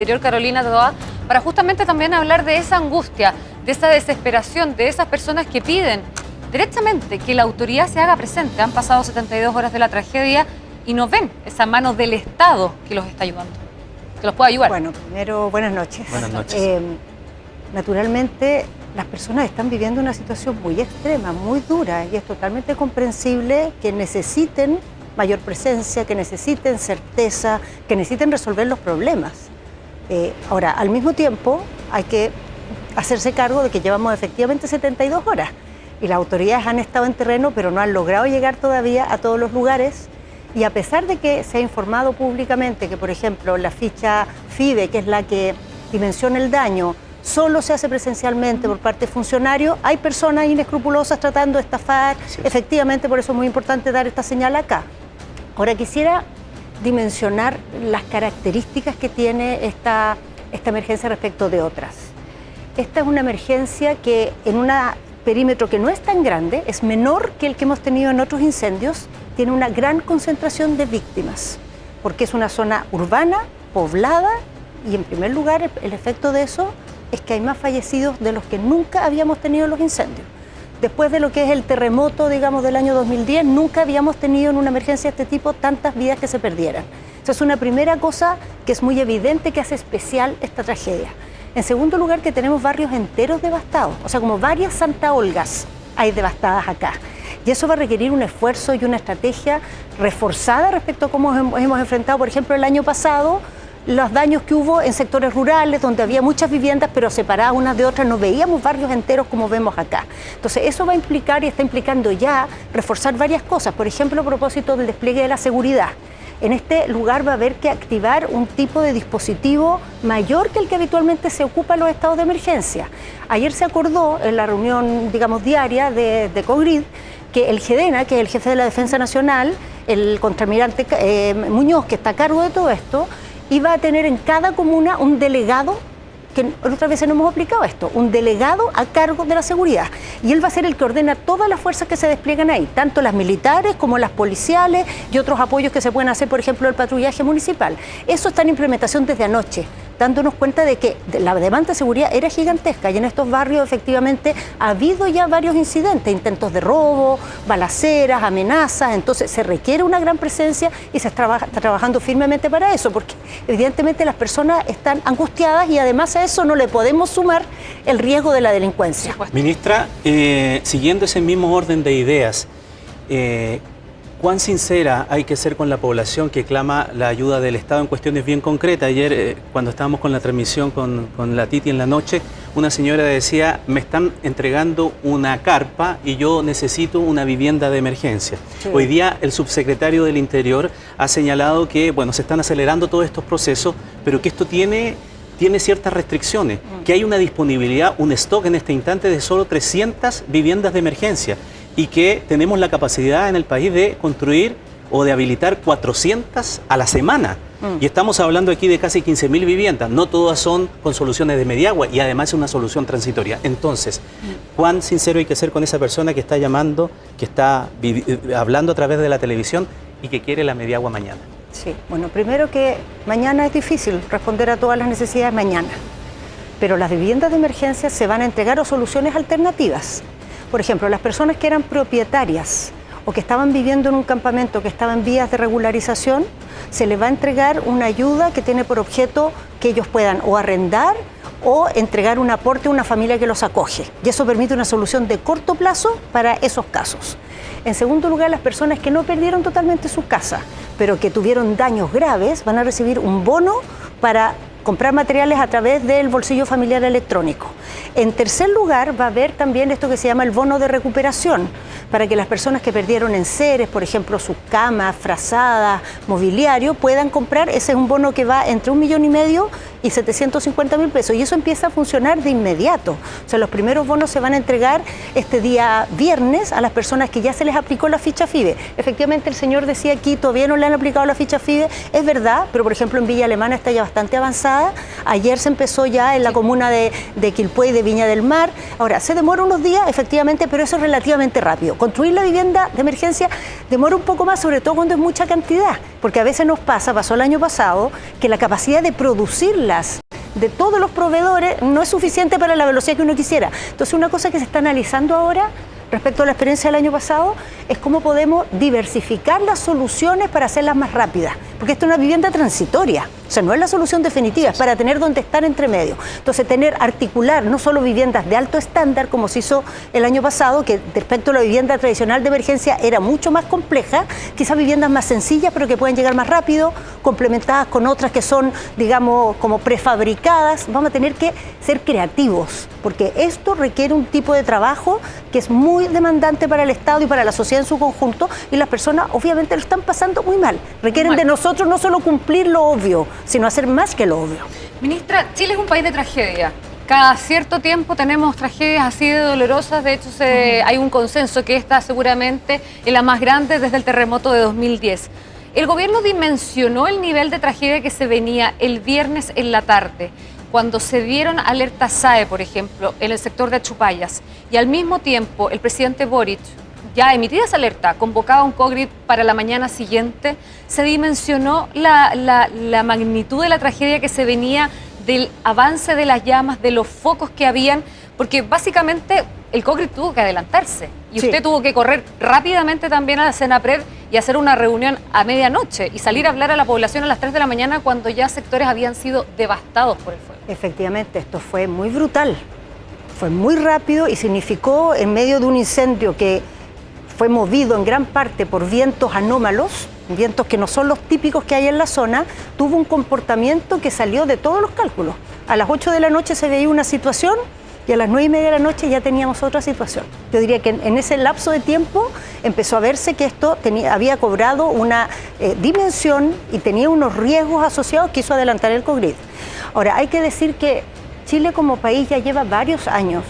Carolina Toá, para justamente también hablar de esa angustia, de esa desesperación, de esas personas que piden directamente que la autoridad se haga presente. Han pasado 72 horas de la tragedia y no ven esa mano del Estado que los está ayudando, que los pueda ayudar. Bueno, primero, buenas noches. Buenas noches. Naturalmente, las personas están viviendo una situación muy extrema, muy dura, y es totalmente comprensible que necesiten mayor presencia, que necesiten certeza, que necesiten resolver los problemas. Ahora, al mismo tiempo, hay que hacerse cargo de que llevamos efectivamente 72 horas y las autoridades han estado en terreno, pero no han logrado llegar todavía a todos los lugares. Y a pesar de que se ha informado públicamente que, por ejemplo, la ficha FIDE, que es la que dimensiona el daño, solo se hace presencialmente por parte de funcionarios, hay personas inescrupulosas tratando de estafar. Sí. Efectivamente, por eso es muy importante dar esta señal acá. Ahora quisiera dimensionar las características que tiene esta emergencia respecto de otras. Esta es una emergencia que en un perímetro que no es tan grande, es menor que el que hemos tenido en otros incendios, tiene una gran concentración de víctimas, porque es una zona urbana, poblada, y en primer lugar el efecto de eso es que hay más fallecidos de los que nunca habíamos tenido en los incendios. Después de lo que es el terremoto, digamos, del año 2010, nunca habíamos tenido en una emergencia de este tipo tantas vidas que se perdieran. Esa es una primera cosa que es muy evidente que hace especial esta tragedia. En segundo lugar, que tenemos barrios enteros devastados, o sea, como varias Santa Olgas hay devastadas acá. Y eso va a requerir un esfuerzo y una estrategia reforzada respecto a cómo hemos enfrentado, por ejemplo, el año pasado, los daños que hubo en sectores rurales donde había muchas viviendas pero separadas unas de otras, no veíamos barrios enteros como vemos acá. Entonces eso va a implicar y está implicando ya reforzar varias cosas, por ejemplo a propósito del despliegue de la seguridad. En este lugar va a haber que activar un tipo de dispositivo mayor que el que habitualmente se ocupa en los estados de emergencia. Ayer se acordó en la reunión, digamos, diaria de COGRID que el GEDENA, que es el jefe de la Defensa Nacional, el contraalmirante Muñoz, que está a cargo de todo esto, iba a tener en cada comuna un delegado, que otras veces no hemos aplicado esto, un delegado a cargo de la seguridad. Y él va a ser el que ordena todas las fuerzas que se despliegan ahí, tanto las militares como las policiales y otros apoyos que se pueden hacer, por ejemplo, el patrullaje municipal. Eso está en implementación desde anoche, dándonos cuenta de que la demanda de seguridad era gigantesca y en estos barrios efectivamente ha habido ya varios incidentes, intentos de robo, balaceras, amenazas, entonces se requiere una gran presencia y se está trabajando firmemente para eso, porque evidentemente las personas están angustiadas y además a eso no le podemos sumar el riesgo de la delincuencia. Ministra, siguiendo ese mismo orden de ideas, ¿cuán sincera hay que ser con la población que clama la ayuda del Estado en cuestiones bien concretas? Ayer, cuando estábamos con la transmisión con la Titi en la noche, una señora decía, me están entregando una carpa y yo necesito una vivienda de emergencia. Sí. Hoy día el subsecretario del Interior ha señalado que, bueno, se están acelerando todos estos procesos, pero que esto tiene ciertas restricciones, que hay una disponibilidad, un stock en este instante de solo 300 viviendas de emergencia y que tenemos la capacidad en el país de construir o de habilitar 400 a la semana. Y estamos hablando aquí de casi 15.000 viviendas, no todas son con soluciones de mediagua y además es una solución transitoria. Entonces, ¿cuán sincero hay que ser con esa persona que está llamando, que está hablando a través de la televisión y que quiere la mediagua mañana? Sí, bueno, primero que mañana es difícil responder a todas las necesidades mañana, pero las viviendas de emergencia se van a entregar o soluciones alternativas. Por ejemplo, las personas que eran propietarias o que estaban viviendo en un campamento que estaba en vías de regularización, se les va a entregar una ayuda que tiene por objeto que ellos puedan o arrendar o entregar un aporte a una familia que los acoge. Y eso permite una solución de corto plazo para esos casos. En segundo lugar, las personas que no perdieron totalmente su casa, pero que tuvieron daños graves, van a recibir un bono para comprar materiales a través del bolsillo familiar electrónico. En tercer lugar, va a haber también esto que se llama el bono de recuperación, para que las personas que perdieron enseres, por ejemplo, sus camas, frazadas, mobiliario, puedan comprar. Ese es un bono que va entre 1,5 millones y 750.000 pesos, y eso empieza a funcionar de inmediato. O sea, los primeros bonos se van a entregar este día viernes a las personas que ya se les aplicó la ficha FIDE. Efectivamente, el señor decía aquí, todavía no le han aplicado la ficha FIDE, es verdad, pero por ejemplo en Villa Alemana está ya bastante avanzada. Ayer se empezó ya en la comuna de Quilpué y de Viña del Mar. Ahora, se demora unos días, efectivamente, pero eso es relativamente rápido. Construir la vivienda de emergencia demora un poco más, sobre todo cuando es mucha cantidad, porque a veces pasó el año pasado, que la capacidad de producirlas de todos los proveedores no es suficiente para la velocidad que uno quisiera. Entonces, una cosa que se está analizando ahora respecto a la experiencia del año pasado es cómo podemos diversificar las soluciones para hacerlas más rápidas, porque esto es una vivienda transitoria, o sea, no es la solución definitiva, es para tener donde estar entre medio. Entonces, articular no solo viviendas de alto estándar, como se hizo el año pasado, que respecto a la vivienda tradicional de emergencia era mucho más compleja, quizás viviendas más sencillas, pero que pueden llegar más rápido, complementadas con otras que son, digamos, como prefabricadas. Vamos a tener que ser creativos, porque esto requiere un tipo de trabajo que es muy demandante para el Estado y para la sociedad en su conjunto, y las personas obviamente lo están pasando muy mal. Requieren de nosotros no solo cumplir lo obvio, sino hacer más que lo obvio. Ministra, Chile es un país de tragedia. Cada cierto tiempo tenemos tragedias así de dolorosas. De hecho, hay un consenso que esta seguramente es la más grande desde el terremoto de 2010. El gobierno dimensionó el nivel de tragedia que se venía el viernes en la tarde, cuando se dieron alertas SAE, por ejemplo, en el sector de Achupallas, y al mismo tiempo el presidente Boric, ya emitida esa alerta, convocaba un COGRID para la mañana siguiente. Se dimensionó la magnitud de la tragedia que se venía del avance de las llamas, de los focos que habían, porque básicamente el COGRID tuvo que adelantarse y usted tuvo que correr rápidamente también a la Senapred y hacer una reunión a medianoche y salir a hablar a la población a las 3 de la mañana cuando ya sectores habían sido devastados por el fuego. Efectivamente, esto fue muy brutal, fue muy rápido y significó, en medio de un incendio que fue movido en gran parte por vientos anómalos, vientos que no son los típicos que hay en la zona, tuvo un comportamiento que salió de todos los cálculos. A las 8 de la noche se veía una situación y a las 9:30 de la noche ya teníamos otra situación. Yo diría que en ese lapso de tiempo empezó a verse que esto había cobrado una dimensión y tenía unos riesgos asociados que hizo adelantar el COGRID. Ahora, hay que decir que Chile como país ya lleva varios años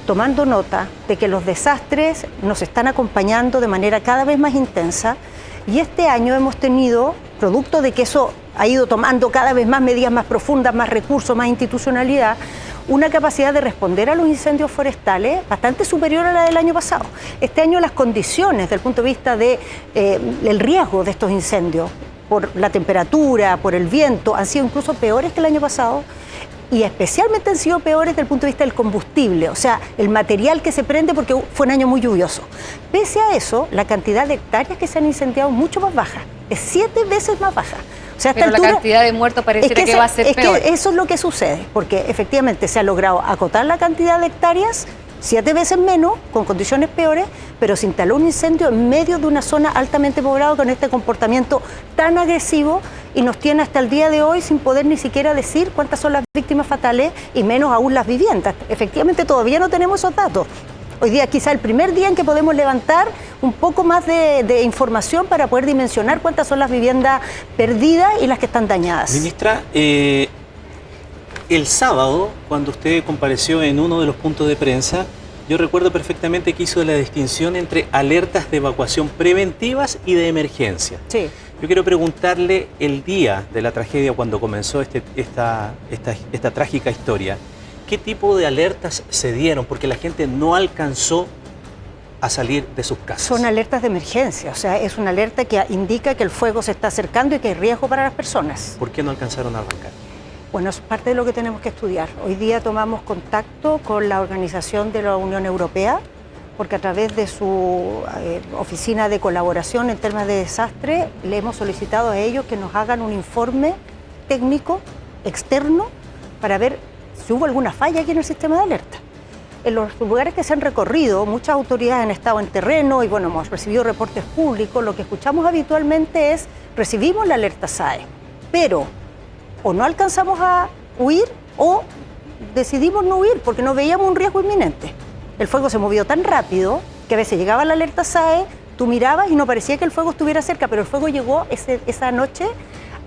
tomando nota de que los desastres nos están acompañando de manera cada vez más intensa, y este año hemos tenido, producto de que eso ha ido tomando cada vez más medidas más profundas, más recursos, más institucionalidad, una capacidad de responder a los incendios forestales bastante superior a la del año pasado. Este año las condiciones desde el punto de vista del riesgo de estos incendios, por la temperatura, por el viento, han sido incluso peores que el año pasado, y especialmente han sido peores desde el punto de vista del combustible, o sea, el material que se prende, porque fue un año muy lluvioso. Pese a eso, la cantidad de hectáreas que se han incendiado es mucho más baja, es 7 veces más baja. O sea, pero la cantidad de muertos pareciera que va a ser peor. Que eso es lo que sucede, porque efectivamente se ha logrado acotar la cantidad de hectáreas, 7 veces menos, con condiciones peores, pero se instaló un incendio en medio de una zona altamente poblada con este comportamiento tan agresivo, y nos tiene hasta el día de hoy sin poder ni siquiera decir cuántas son las víctimas fatales y menos aún las viviendas. Efectivamente todavía no tenemos esos datos. Hoy día quizá el primer día en que podemos levantar un poco más de información para poder dimensionar cuántas son las viviendas perdidas y las que están dañadas. Ministra, el sábado, cuando usted compareció en uno de los puntos de prensa, yo recuerdo perfectamente que hizo la distinción entre alertas de evacuación preventivas y de emergencia. Sí. Yo quiero preguntarle, el día de la tragedia, cuando comenzó esta trágica historia, ¿qué tipo de alertas se dieron? Porque la gente no alcanzó a salir de sus casas. Son alertas de emergencia, o sea, es una alerta que indica que el fuego se está acercando y que hay riesgo para las personas. ¿Por qué no alcanzaron a arrancar? Bueno, es parte de lo que tenemos que estudiar. Hoy día tomamos contacto con la Organización de la Unión Europea, porque a través de su oficina de colaboración en temas de desastre le hemos solicitado a ellos que nos hagan un informe técnico externo para ver si hubo alguna falla aquí en el sistema de alerta. En los lugares que se han recorrido, muchas autoridades han estado en terreno y bueno, hemos recibido reportes públicos. Lo que escuchamos habitualmente es: recibimos la alerta SAE, pero o no alcanzamos a huir o decidimos no huir porque no veíamos un riesgo inminente. El fuego se movió tan rápido que a veces llegaba la alerta SAE, tú mirabas y no parecía que el fuego estuviera cerca, pero el fuego llegó esa noche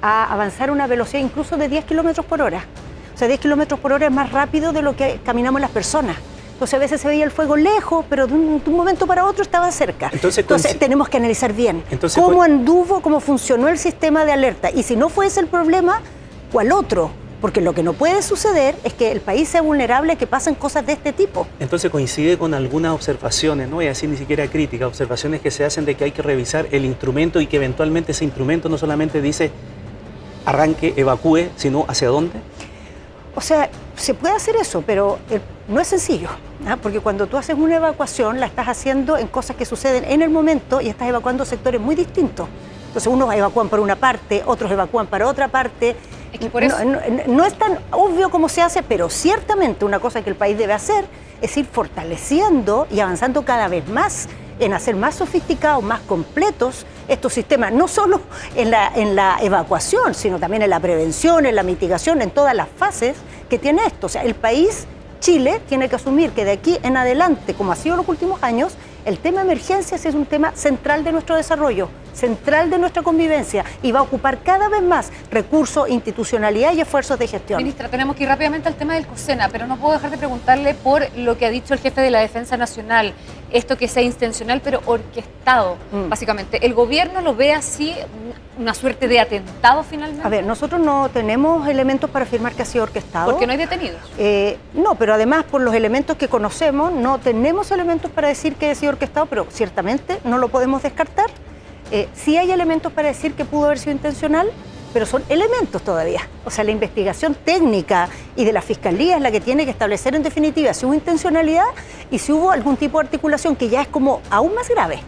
a avanzar a una velocidad incluso de 10 kilómetros por hora. O sea, 10 kilómetros por hora es más rápido de lo que caminamos las personas. Entonces a veces se veía el fuego lejos, pero de un momento para otro estaba cerca. Entonces tenemos que analizar bien cómo anduvo, cómo funcionó el sistema de alerta. Y si no fue ese el problema, ¿cuál otro? Porque lo que no puede suceder es que el país sea vulnerable a que pasen cosas de este tipo. Entonces coincide con algunas observaciones, no voy a decir ni siquiera críticas, observaciones que se hacen de que hay que revisar el instrumento y que eventualmente ese instrumento no solamente dice arranque, evacúe, sino hacia dónde. O sea, se puede hacer eso, pero no es sencillo, ¿ah? Porque cuando tú haces una evacuación, la estás haciendo en cosas que suceden en el momento y estás evacuando sectores muy distintos. Entonces, unos evacúan para una parte, otros evacúan para otra parte. Es que por eso... no es tan obvio cómo se hace, pero ciertamente una cosa que el país debe hacer es ir fortaleciendo y avanzando cada vez más en hacer más sofisticados, más completos estos sistemas, no solo en la evacuación, sino también en la prevención, en la mitigación, en todas las fases que tiene esto. O sea, el país, Chile, tiene que asumir que de aquí en adelante, como ha sido en los últimos años, el tema emergencias es un tema central de nuestro desarrollo, central de nuestra convivencia y va a ocupar cada vez más recursos, institucionalidad y esfuerzos de gestión. Ministra, tenemos que ir rápidamente al tema del COSENA, pero no puedo dejar de preguntarle por lo que ha dicho el jefe de la Defensa Nacional, esto que sea intencional pero orquestado, básicamente. ¿El gobierno lo ve así, una suerte de atentado finalmente? A ver, nosotros no tenemos elementos para afirmar que ha sido orquestado. Porque no hay detenidos. No, pero además por los elementos que conocemos, no tenemos elementos para decir que ha sido orquestado, pero ciertamente no lo podemos descartar. Sí hay elementos para decir que pudo haber sido intencional, pero son elementos todavía. O sea, la investigación técnica y de la Fiscalía es la que tiene que establecer en definitiva si hubo intencionalidad y si hubo algún tipo de articulación que ya es como aún más grave.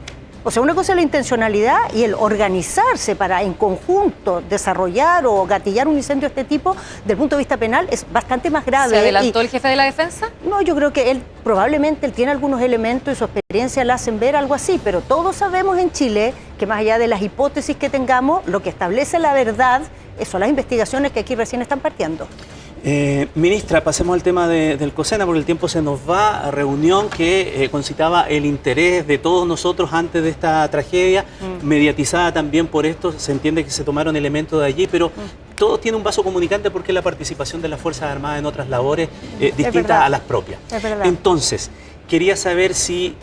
O sea, una cosa es la intencionalidad y el organizarse para en conjunto desarrollar o gatillar un incendio de este tipo, desde el punto de vista penal, es bastante más grave. ¿Se adelantó el jefe de la defensa? No, yo creo que él probablemente tiene algunos elementos y su experiencia le hacen ver algo así, pero todos sabemos en Chile que más allá de las hipótesis que tengamos, lo que establece la verdad son las investigaciones que aquí recién están partiendo. Ministra, pasemos al tema del COSENA porque el tiempo se nos va. A reunión que concitaba el interés de todos nosotros antes de esta tragedia, mediatizada también por esto. Se entiende que se tomaron elementos de allí, pero todo tiene un vaso comunicante porque es la participación de las Fuerzas Armadas en otras labores distintas a las propias. Es verdad. Entonces, quería saber si,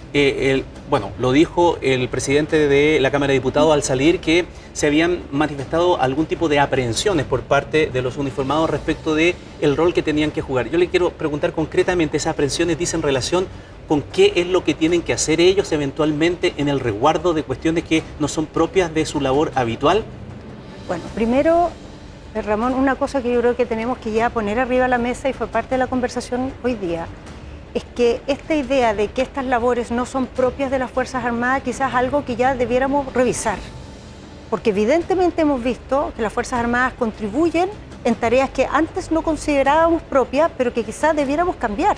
bueno, lo dijo el presidente de la Cámara de Diputados al salir, que se habían manifestado algún tipo de aprehensiones por parte de los uniformados respecto de el rol que tenían que jugar. Yo le quiero preguntar concretamente, ¿esas aprehensiones dicen relación con qué es lo que tienen que hacer ellos eventualmente en el resguardo de cuestiones que no son propias de su labor habitual? Bueno, primero, Ramón, una cosa que yo creo que tenemos que ya poner arriba de la mesa y fue parte de la conversación hoy día, es que esta idea de que estas labores no son propias de las Fuerzas Armadas quizás es algo que ya debiéramos revisar. Porque evidentemente hemos visto que las Fuerzas Armadas contribuyen en tareas que antes no considerábamos propias, pero que quizás debiéramos cambiar.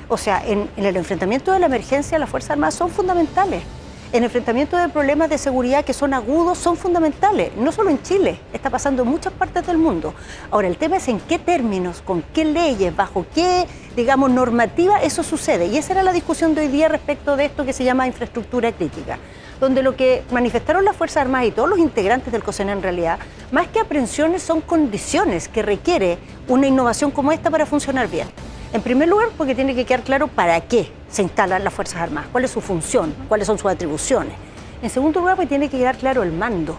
O sea, en el enfrentamiento de la emergencia las Fuerzas Armadas son fundamentales. En el enfrentamiento de problemas de seguridad que son agudos son fundamentales. No solo en Chile, está pasando en muchas partes del mundo. Ahora, el tema es en qué términos, con qué leyes, bajo qué, digamos, normativa eso sucede. Y esa era la discusión de hoy día respecto de esto que se llama infraestructura crítica, donde lo que manifestaron las Fuerzas Armadas y todos los integrantes del COSENA en realidad, más que aprehensiones, son condiciones que requiere una innovación como esta para funcionar bien. En primer lugar, porque tiene que quedar claro para qué se instalan las Fuerzas Armadas, cuál es su función, cuáles son sus atribuciones. En segundo lugar, porque tiene que quedar claro el mando,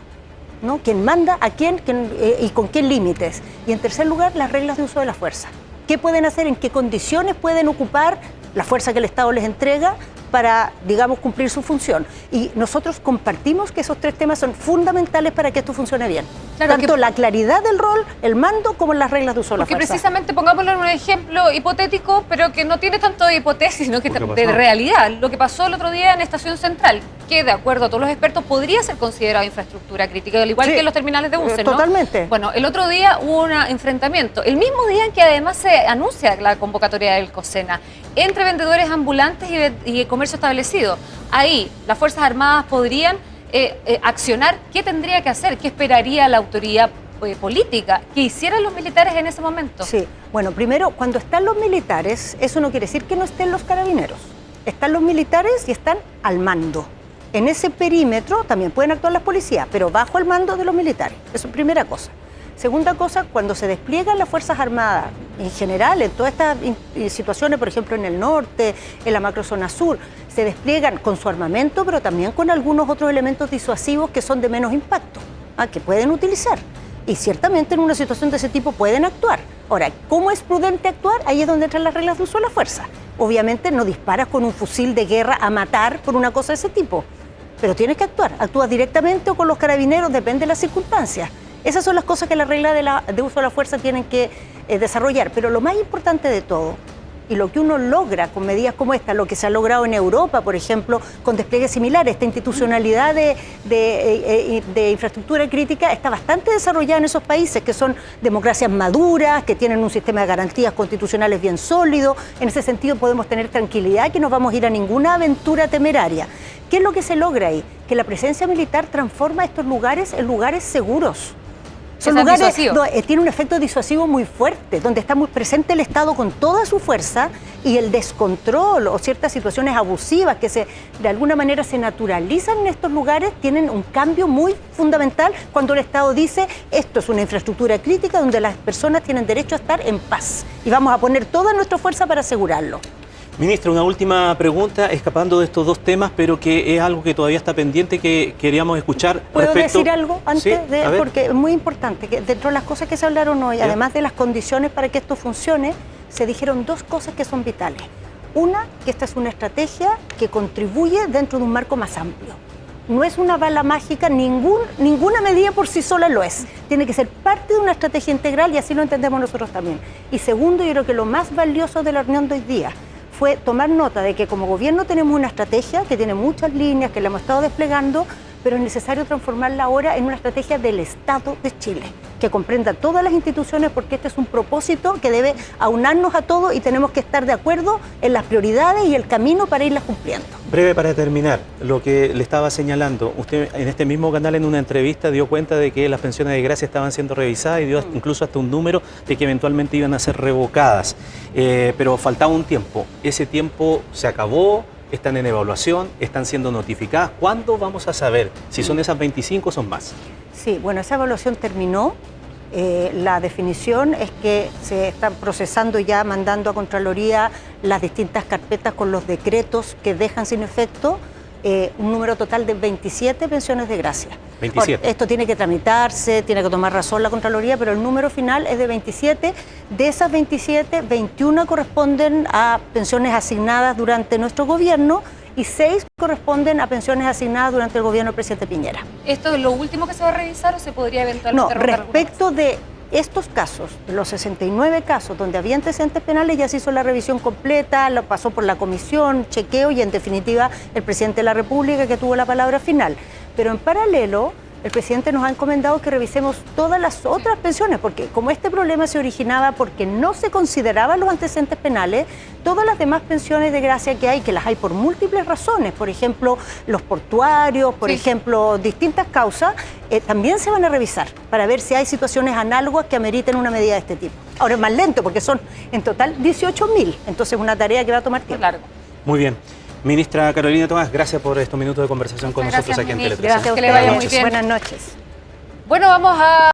¿no? ¿Quién manda a quién y con qué límites? Y en tercer lugar, las reglas de uso de la fuerza. ¿Qué pueden hacer, en qué condiciones pueden ocupar la fuerza que el Estado les entrega para, digamos, cumplir su función? Y nosotros compartimos que esos tres temas son fundamentales para que esto funcione bien. Claro, tanto la claridad del rol, el mando, como las reglas de uso de la fuerza. Porque precisamente, pongámoslo en un ejemplo hipotético, pero que no tiene tanto de hipótesis, sino que de realidad. Lo que pasó el otro día en Estación Central, que de acuerdo a todos los expertos podría ser considerado infraestructura crítica, al igual que los terminales de buses, ¿no? Totalmente. Bueno, el otro día hubo un enfrentamiento, el mismo día en que además se anuncia la convocatoria del COSENA, entre vendedores ambulantes y comercio establecido. Ahí las Fuerzas Armadas podrían accionar. ¿Qué tendría que hacer? ¿Qué esperaría la autoridad política que hicieran los militares en ese momento? Sí, bueno, primero, cuando están los militares, eso no quiere decir que no estén los carabineros. Están los militares y están al mando. En ese perímetro también pueden actuar las policías, pero bajo el mando de los militares. Eso es primera cosa. Segunda cosa, cuando se despliegan las Fuerzas Armadas, en general, en todas estas situaciones, por ejemplo, en el norte, en la macrozona sur, se despliegan con su armamento, pero también con algunos otros elementos disuasivos que son de menos impacto, que pueden utilizar. Y ciertamente en una situación de ese tipo pueden actuar. Ahora, ¿cómo es prudente actuar? Ahí es donde entran las reglas de uso de la fuerza. Obviamente no disparas con un fusil de guerra a matar por una cosa de ese tipo, pero tienes que actuar. Actúas directamente o con los carabineros, depende de las circunstancias. Esas son las cosas que las reglas de uso de la fuerza tienen que desarrollar. Pero lo más importante de todo, y lo que uno logra con medidas como esta, lo que se ha logrado en Europa, por ejemplo, con despliegues similares, esta institucionalidad de infraestructura crítica está bastante desarrollada en esos países que son democracias maduras, que tienen un sistema de garantías constitucionales bien sólido. En ese sentido podemos tener tranquilidad que no vamos a ir a ninguna aventura temeraria. ¿Qué es lo que se logra ahí? Que la presencia militar transforma estos lugares en lugares seguros. Son lugares donde tiene un efecto disuasivo muy fuerte, donde está muy presente el Estado con toda su fuerza y el descontrol o ciertas situaciones abusivas que de alguna manera se naturalizan en estos lugares tienen un cambio muy fundamental cuando el Estado dice esto es una infraestructura crítica donde las personas tienen derecho a estar en paz y vamos a poner toda nuestra fuerza para asegurarlo. Ministra, una última pregunta, escapando de estos dos temas, pero que es algo que todavía está pendiente, que queríamos escuchar. ¿Puedo decir algo antes? ¿Sí? Porque es muy importante, que dentro de las cosas que se hablaron hoy, además de las condiciones para que esto funcione, se dijeron dos cosas que son vitales. Una, que esta es una estrategia que contribuye dentro de un marco más amplio. No es una bala mágica, ninguna medida por sí sola lo es. Tiene que ser parte de una estrategia integral y así lo entendemos nosotros también. Y segundo, yo creo que lo más valioso de la reunión de hoy día fue tomar nota de que como gobierno tenemos una estrategia que tiene muchas líneas, que la hemos estado desplegando, pero es necesario transformarla ahora en una estrategia del Estado de Chile, que comprenda todas las instituciones, porque este es un propósito que debe aunarnos a todos y tenemos que estar de acuerdo en las prioridades y el camino para irlas cumpliendo. Breve para terminar, lo que le estaba señalando, usted en este mismo canal en una entrevista dio cuenta de que las pensiones de gracia estaban siendo revisadas y dio incluso hasta un número de que eventualmente iban a ser revocadas, pero faltaba un tiempo. Ese tiempo se acabó, están en evaluación, están siendo notificadas. ¿Cuándo vamos a saber si son esas 25 o son más? Sí, bueno, esa evaluación terminó. La definición es que se están procesando ya, mandando a Contraloría las distintas carpetas con los decretos que dejan sin efecto un número total de 27 pensiones de gracia. 27. Ahora, esto tiene que tramitarse, tiene que tomar razón la Contraloría, pero el número final es de 27. De esas 27, 21 corresponden a pensiones asignadas durante nuestro gobierno y 6 corresponden a pensiones asignadas durante el gobierno del presidente Piñera. ¿Esto es lo último que se va a revisar o se podría eventualmente revocar? Respecto de estos casos, los 69 casos donde había antecedentes penales, ya se hizo la revisión completa, lo pasó por la comisión, chequeo y en definitiva el presidente de la República que tuvo la palabra final. Pero en paralelo, el presidente nos ha encomendado que revisemos todas las otras pensiones, porque como este problema se originaba porque no se consideraban los antecedentes penales, todas las demás pensiones de gracia que hay, que las hay por múltiples razones, por ejemplo, los portuarios, por ejemplo, distintas causas, también se van a revisar para ver si hay situaciones análogas que ameriten una medida de este tipo. Ahora es más lento porque son en total 18.000, entonces es una tarea que va a tomar tiempo. Claro. Muy bien. Ministra Carolina Tomas, gracias por estos minutos de conversación con nosotros aquí en Tele 13. Gracias a que le vaya ustedes. muy bien. Buenas noches. Bueno, vamos a